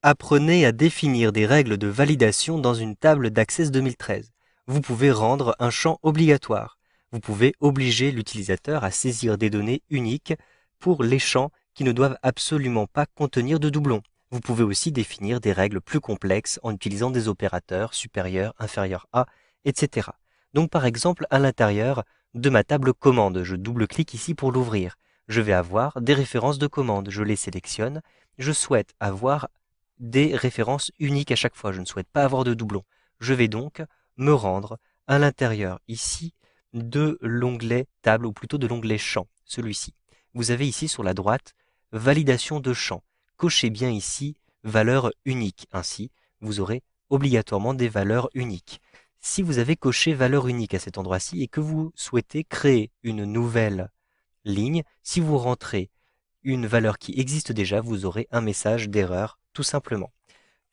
Apprenez à définir des règles de validation dans une table d'Access 2013. Vous pouvez rendre un champ obligatoire. Vous pouvez obliger l'utilisateur à saisir des données uniques pour les champs qui ne doivent absolument pas contenir de doublons. Vous pouvez aussi définir des règles plus complexes en utilisant des opérateurs supérieurs, inférieurs à, etc. Donc par exemple, à l'intérieur de ma table commande, je double-clique ici pour l'ouvrir. Je vais avoir des références de commande. Je les sélectionne. Je souhaite avoir des références uniques à chaque fois. Je ne souhaite pas avoir de doublons. Je vais donc me rendre à l'intérieur ici de l'onglet table ou plutôt de l'onglet champ, celui-ci. Vous avez ici sur la droite validation de champ. Cochez bien ici valeur unique. Ainsi, vous aurez obligatoirement des valeurs uniques. Si vous avez coché valeur unique à cet endroit-ci et que vous souhaitez créer une nouvelle ligne, si vous rentrez une valeur qui existe déjà, vous aurez un message d'erreur tout simplement.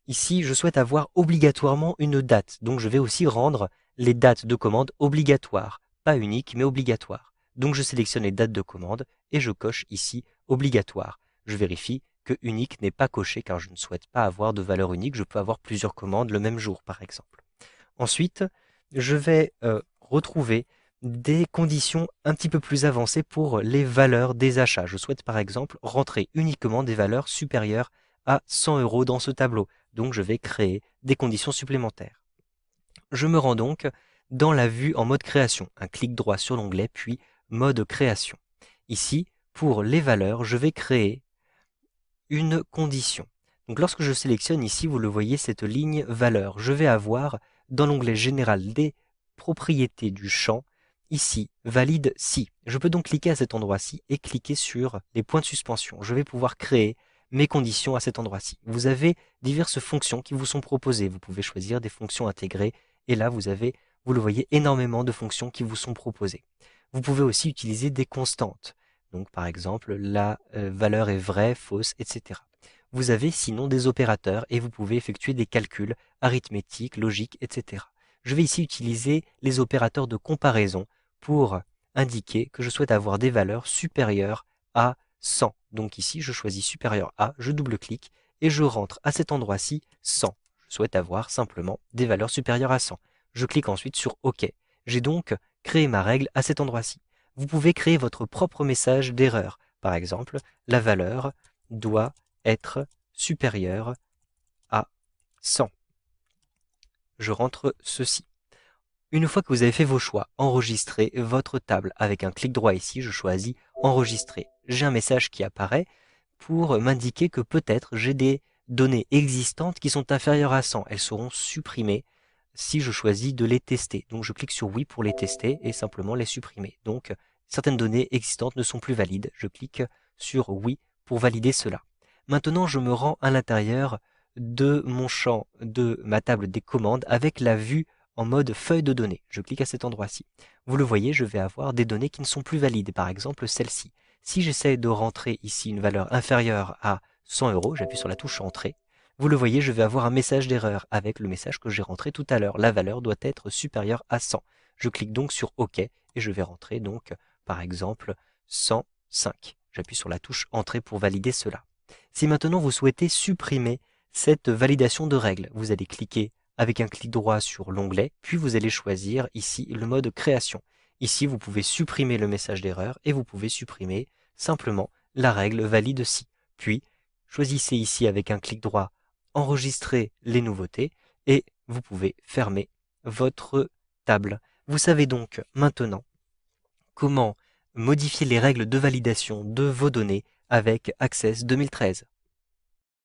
Ici, je souhaite avoir obligatoirement une date, donc je vais aussi rendre les dates de commande obligatoires, pas uniques mais obligatoires. Donc je sélectionne les dates de commande et je coche ici obligatoire. Je vérifie que unique n'est pas coché car je ne souhaite pas avoir de valeur unique, je peux avoir plusieurs commandes le même jour par exemple. Ensuite, je vais retrouver des conditions un petit peu plus avancées pour les valeurs des achats. Je souhaite par exemple rentrer uniquement des valeurs supérieures à 100 € dans ce tableau. Donc je vais créer des conditions supplémentaires. Je me rends donc dans la vue en mode création. Un clic droit sur l'onglet puis mode création. Ici, pour les valeurs, je vais créer une condition. Donc lorsque je sélectionne ici, vous le voyez, cette ligne valeur, je vais avoir dans l'onglet général des propriétés du champ, ici, valide si. Je peux donc cliquer à cet endroit-ci et cliquer sur les points de suspension. Je vais pouvoir créer mes conditions à cet endroit-ci. Vous avez diverses fonctions qui vous sont proposées. Vous pouvez choisir des fonctions intégrées et là, vous avez, vous le voyez, énormément de fonctions qui vous sont proposées. Vous pouvez aussi utiliser des constantes. Donc par exemple, la valeur est vraie, fausse, etc. Vous avez sinon des opérateurs et vous pouvez effectuer des calculs arithmétiques, logiques, etc. Je vais ici utiliser les opérateurs de comparaison pour indiquer que je souhaite avoir des valeurs supérieures à 100. Donc ici, je choisis supérieur à, je double-clique et je rentre à cet endroit-ci 100. Je souhaite avoir simplement des valeurs supérieures à 100. Je clique ensuite sur OK. J'ai donc créé ma règle à cet endroit-ci. Vous pouvez créer votre propre message d'erreur. Par exemple, la valeur doit être supérieure à 100. Je rentre ceci. Une fois que vous avez fait vos choix, enregistrez votre table. Avec un clic droit ici, je choisis enregistrer. J'ai un message qui apparaît pour m'indiquer que peut-être j'ai des données existantes qui sont inférieures à 100. Elles seront supprimées si je choisis de les tester. Donc je clique sur oui pour les tester et simplement les supprimer. Donc certaines données existantes ne sont plus valides. Je clique sur oui pour valider cela. Maintenant, je me rends à l'intérieur de mon champ de ma table des commandes avec la vue en mode feuille de données. Je clique à cet endroit-ci. Vous le voyez, je vais avoir des données qui ne sont plus valides, par exemple celle-ci. Si j'essaie de rentrer ici une valeur inférieure à 100 €, j'appuie sur la touche entrée. Vous le voyez, je vais avoir un message d'erreur avec le message que j'ai rentré tout à l'heure. La valeur doit être supérieure à 100. Je clique donc sur OK et je vais rentrer donc, par exemple, 105. J'appuie sur la touche entrée pour valider cela. Si maintenant vous souhaitez supprimer cette validation de règles, vous allez cliquer avec un clic droit sur l'onglet, puis vous allez choisir ici le mode création. Ici, vous pouvez supprimer le message d'erreur et vous pouvez supprimer simplement la règle valide si. Puis, choisissez ici avec un clic droit enregistrer les nouveautés et vous pouvez fermer votre table. Vous savez donc maintenant comment modifier les règles de validation de vos données avec Access 2013.